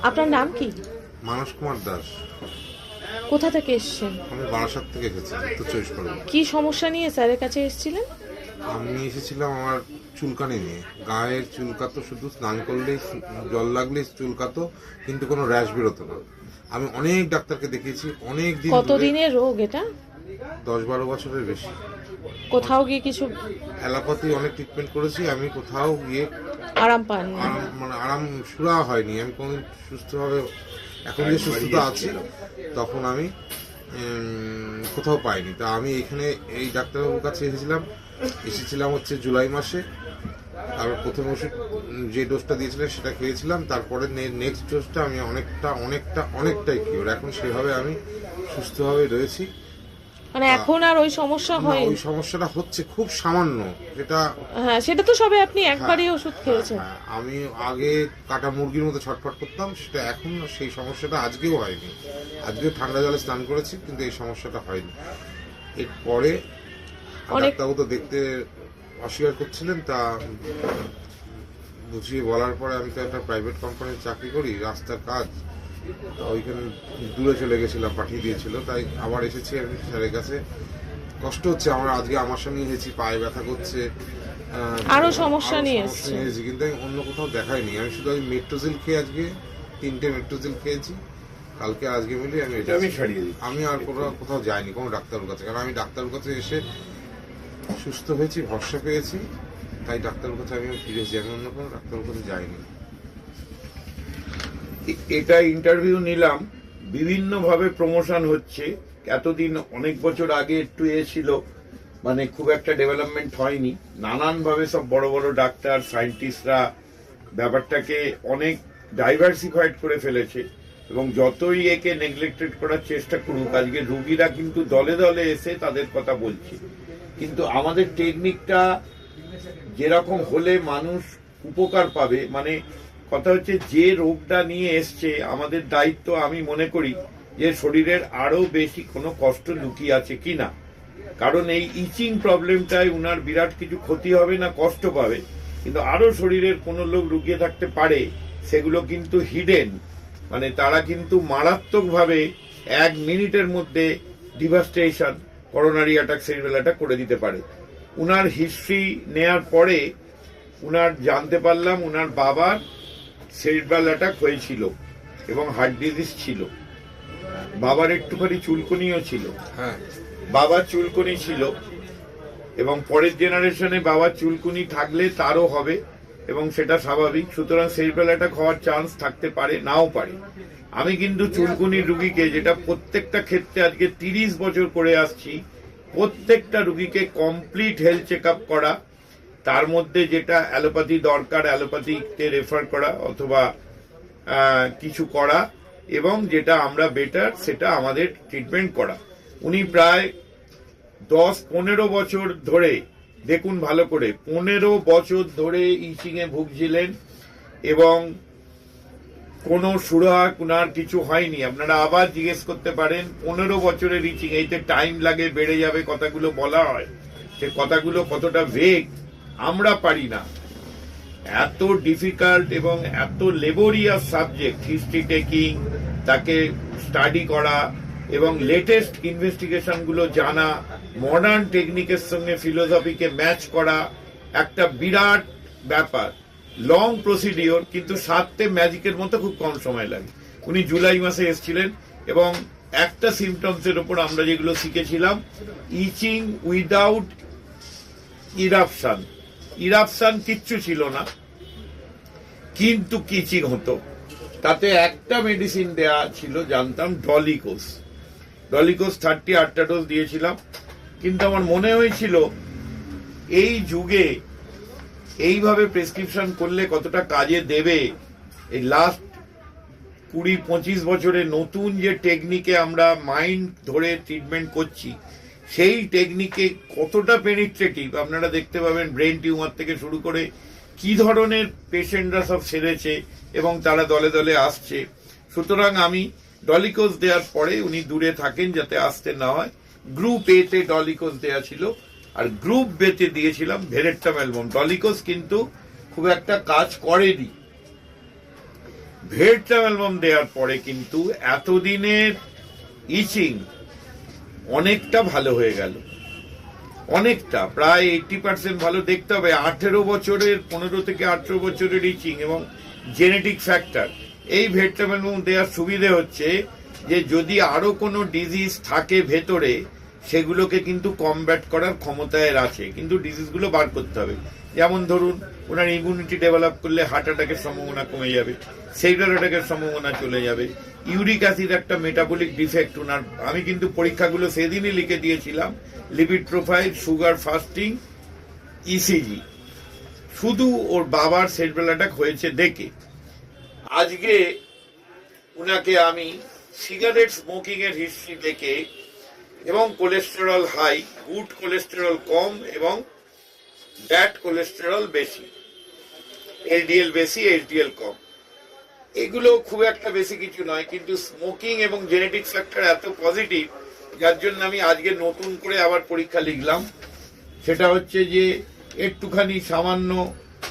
আপনার নাম কি? মানস কুমার দাস। কোথা থেকে এসেছেন? আমি বারাসাত থেকে এসেছি, উত্তর 24 পরগনা। কি সমস্যা নিয়ে স্যারের কাছে এসেছিলেন? আমি এসেছিলাম আমার চুলকানি নিয়ে। গায়ের চুলকাতো, শুধু স্নান করলেই জল লাগলেই চুলকাতো, কিন্তু কোনো র্যাশ বেরোতো না। আমি অনেক ডাক্তারকে দেখিয়েছি, অনেক দিন। কতদিনের রোগ এটা? 10-12 বছরের বেশি। কোথাও গিয়ে কিছু অ্যালোপ্যাথি অনেক ট্রিটমেন্ট করেছি, আমি কোথাও গিয়ে আরাম পাননি? আরাম সুরা হয়নি। আমি কোনোদিন সুস্থভাবে, এখন যে সুস্থতা আছি তখন আমি কোথাও পাইনি। তা আমি এখানে এই ডাক্তারবাবুর কাছে এসেছিলাম হচ্ছে জুলাই মাসে। আর প্রথম ওষুধ যে ডোজটা দিয়েছিলেন সেটা খেয়েছিলাম, তারপরে নেক্সট ডোজটা আমি অনেকটাই কিওর। এখন সেভাবে আমি সুস্থভাবে রয়েছি। মানে এখন আর ওই সমস্যা হয়? ওই সমস্যাটা হচ্ছে খুব সামান্য, যেটা হ্যাঁ, সেটা তো সবে আপনি একবারই ওষুধ খেয়েছেন। আমি আগে কাটা মুরগির মতো ছটফট করতাম, সেটা এখন সেই সমস্যাটা আজকেও হয়নি। আজকেও ঠান্ডা জলে স্নান করেছি, কিন্তু এই সমস্যাটা হয়নি। এরপরে ডাক্তারবাবু তো দেখতে অস্বীকার করছিলেন, তা বুঝিয়ে বলার পরে আমি তো একটা প্রাইভেট কোম্পানির চাকরি করি, রাস্তার কাজ, তা ওইখানে দূরে চলে গেছিলাম, পাঠিয়ে দিয়েছিল। তাই আবার এসেছি আমি স্যারের কাছে। কষ্ট হচ্ছে আমার, আজকে আমার সঙ্গে এসেছি, পায়ে ব্যথা করছে, আরো সমস্যা নিয়ে এসেছি, কিন্তু আমি অন্য কোথাও দেখাইনি। আমি শুধু আমি মেট্রোজিল খেয়ে আজকে 3টে মেট্রোজিল খেয়েছি, কালকে আজকে মিলিয়ে আমি আর কোথাও যাইনি কোনো ডাক্তারের কাছে। কারণ আমি ডাক্তারের কাছে এসে সুস্থ হয়েছি, ভরসা পেয়েছি, তাই ডাক্তারের কাছে আমি ফিরেছি। আমি অন্য কোনো ডাক্তারের কাছে যাইনি। এটা ইন্টারভিউ নিলাম, বিভিন্নভাবে প্রমোশন হচ্ছে। এতদিন অনেক বছর আগে একটু ছিল, মানে খুব একটা ডেভেলপমেন্ট হয়নি। নানানভাবে সব বড় বড় ডাক্তার, সায়েন্টিস্টরা ব্যাপারটাকে অনেক ডাইভার্সিফাইড করে ফেলেছে, এবং যতই একে নেগলেক্টেড করার চেষ্টা করুক, আজকে রুগীরা কিন্তু দলে দলে এসে তাদের কথা বলছে। কিন্তু আমাদের টেকনিকটা যেরকম হলে মানুষ উপকার পাবে, মানে কথা হচ্ছে যে রোগটা নিয়ে এসছে, আমাদের দায়িত্ব আমি মনে করি যে শরীরের আরো বেশি কোনো কষ্ট লুকিয়ে আছে কিনা। কারণ এই ইচিং প্রবলেমটায় উনার বিরাট কিছু ক্ষতি হবে না, কষ্ট পাবে, কিন্তু আরো শরীরের কোনো লোক লুকিয়ে থাকতে পারে, সেগুলো কিন্তু হিডেন। মানে তারা কিন্তু মারাত্মকভাবে 1 মিনিটের মধ্যে devastation, coronary attack, cerebral attack করে দিতে পারে। উনার হিস্ট্রি নেয়ার পরে উনার জানতে পারলাম উনার বাবার সেরিব্রাল অ্যাটাক হয়েছিল এবং হার্ট ডিজিজ ছিল। বাবার একটুখানি চুলকুনিও ছিল, বাবার চুলকুনি ছিল, এবং পরের জেনারেশনে বাবার চুলকুনি থাকলে তারও হবে, এবং সেটা স্বাভাবিক। সুতরাং সেরিব্রাল অ্যাটাক হওয়ার চান্স থাকতে পারে, নাও পারে। আমি কিন্তু চুলকুনির রুগীকে, যেটা প্রত্যেকটা ক্ষেত্রে আজকে 30 বছর করে আসছি, প্রত্যেকটা রুগীকে কমপ্লিট হেলথ চেক আপ করা, তার মধ্যে যেটা অ্যালোপ্যাথি দরকার অ্যালোপ্যাথিতে রেফার করা অথবা কিছু করা, এবং যেটা আমরা বেটার সেটা আমাদের ট্রিটমেন্ট করা। উনি প্রায় 10-15 বছর ধরে, দেখুন ভালো করে, 15 বছর ধরে ইচিং এ ভুগছিলেন, এবং কোনো সুরাহা উনার কিছু হয়নি। আপনারা আবার জিজ্ঞেস করতে পারেন 15 বছরের ইচিং, এইতে টাইম লাগে, বেড়ে যাবে, কথাগুলো বলা হয়, সে কথাগুলো কতটা ভেগ আমরা পারি না। এত ডিফিকাল্ট এবং এত লেবোরিয়াস সাবজেক্ট, হিস্ট্রি টেকিং, তাকে স্টাডি করা এবং লেটেস্ট ইনভেস্টিগেশন গুলো জানা, মডার্ন টেকনিকের সঙ্গে ফিলোসফিকে ম্যাচ করা, একটা বিরাট ব্যাপার, লং প্রসিডিওর, কিন্তু সারতে ম্যাজিকের মতো খুব কম সময় লাগে। উনি জুলাই মাসে এসেছিলেন, এবং একটা সিমটমস এর উপর আমরা যেগুলো শিখেছিলাম, ইচিং উইদাউট ইরাপশন। ইরাপশন কিচ্ছু ছিল না, কিন্তু কিচিং হতো। তাতে একটা মেডিসিন দেয়া ছিল, জানতাম, ডলিকোস। 38টা ডোজ দিয়েছিলাম। কিন্তু আমার মনে হয়েছিল এই যুগে এইভাবে প্রেসক্রিপশন করলে কতটা কাজে দেবে। এই লাস্ট 20-25 বছরে নতুন যে টেকনিকে আমরা মাইন্ড ধরে ট্রিটমেন্ট করছি, সেই টেকনিকে কতটা পেনিট্রেটিভ আপনারা দেখতে পাবেন। ব্রেন টিউমার থেকে শুরু করে কি ধরনের পেশেন্টরা সব সেরেছে, এবং তারা দলে দলে আসছে। সুতরাং আমি ডলিকোস দেওয়ার পরে, উনি দূরে থাকেন যাতে আসতে না হয়, গ্রুপ এ তে ডলিকোস দেওয়া ছিল, আর গ্রুপ বে তে দিয়েছিলাম ভেরেট্টাম অ্যালবম। ডলিকোস কিন্তু খুব একটা কাজ করেনি, ভেট্রামেলবম দেওয়ার পরে কিন্তু এতদিনের ইচিং অনেকটা ভালো হয়ে গেল, অনেকটা, প্রায় 80% ভালো। দেখতে হবে 18 বছরের 15 থেকে 18 বছরের ইচিং এবং জেনেটিক ফ্যাক্টর, এই ভেট্রামেলবম দেওয়ার সুবিধে হচ্ছে যে যদি আরো কোনো ডিজিজ থাকে ভেতরে সেগুলোকে কিন্তু কমব্যাট করার ক্ষমতা এর আছে, কিন্তু ডিজিজগুলো বার করতে হবে। যেমন ধরুন ওনার ইমিউনিটি ডেভেলপ করলে হার্ট অ্যাটাকের সম্ভাবনা কমে যাবে, সেলুলার অ্যাটাকের সম্ভাবনা চলে যাবে। ইউরিক অ্যাসিড একটা মেটাবলিক ডিফেক্ট ওনার, আমি কিন্তু পরীক্ষাগুলো সেদিনই লিখে দিয়েছিলাম, lipid profile, sugar, fasting, ECG, শুধু ওর বাবার সেলুলার অ্যাটাক হয়েছে দেখে। আজকে উনাকে আমি সিগারেট স্মোকিং এর হিস্ট্রি দেখে এবং কোলেস্টেরল হাই, গুড কোলেস্টেরল কম এবং ব্যাড কোলেস্টেরল বেশি, এলডিএল বেশি, এইচডিএল কম, এগুলো খুব একটা বেশি কিছু নয়, কিন্তু স্মোকিং এবং জেনেটিক ফ্যাক্টর এত পজিটিভ, যার জন্য আমি আজকে নতুন করে আবার পরীক্ষা লিখলাম। সেটা হচ্ছে যে একটুখানি সামান্য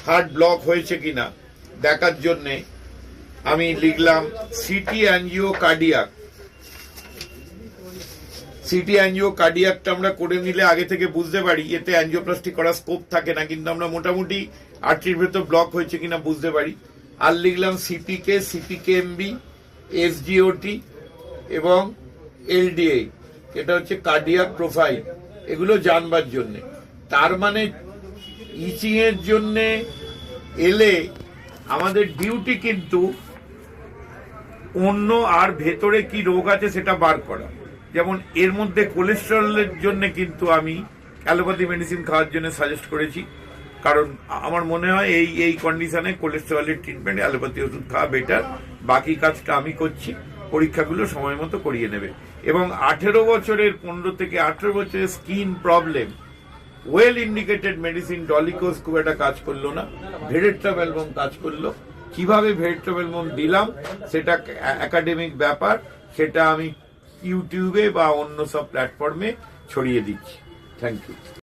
হার্ট ব্লক হয়েছে কিনা দেখার জন্যে আমি লিখলাম CT angio cardiac. CT angio কার্ডিয়াকটা আমরা করে নিলে আগে থেকে বুঝতে পারি, এতে অ্যাঞ্জিওপ্লাস্টি করার স্কোপ থাকে না, কিন্তু আমরা মোটামুটি আর্টারির ভেতর ব্লক হয়েছে কিনা বুঝতে পারি। আর লিখলাম সিপিকে, সিপিকেএমবি, এসজিওটি এবং এলডিএ, এটা হচ্ছে কার্ডিয়াক প্রোফাইল, এগুলো জানবার জন্য। তার মানে ইচিং এর জন্য এলে আমাদের ডিউটি কিন্তু অন্য আর ভেতরে কি রোগ আছে সেটা বার করা। যেমন এর মধ্যে কোলেস্টেরলের জন্য কিন্তু আমি অ্যালোপ্যাথি মেডিসিন খাওয়ার জন্য সাজেস্ট করেছি, কারণ আমার মনে হয় এই কন্ডিশনে কোলেস্টেরলের ট্রিটমেন্ট অ্যালোপ্যাথি ওষুধ খাওয়া বেটার। বাকি কাজটা আমি করছি, পরীক্ষাগুলো সময় মতো করিয়ে নেবে। এবং 18 বছরের 15 থেকে 18 বছরের skin problem, well indicated medicine ডলিকোজ খুব একটা কাজ করলো না, ভেট্রামেলবম কাজ করলো। কিভাবে ভেট্রামেলবম দিলাম সেটা একাডেমিক ব্যাপার, সেটা আমি ইউটিউবে বা অন্য সব প্ল্যাটফর্মে ছড়িয়ে দিচ্ছি। Thank you.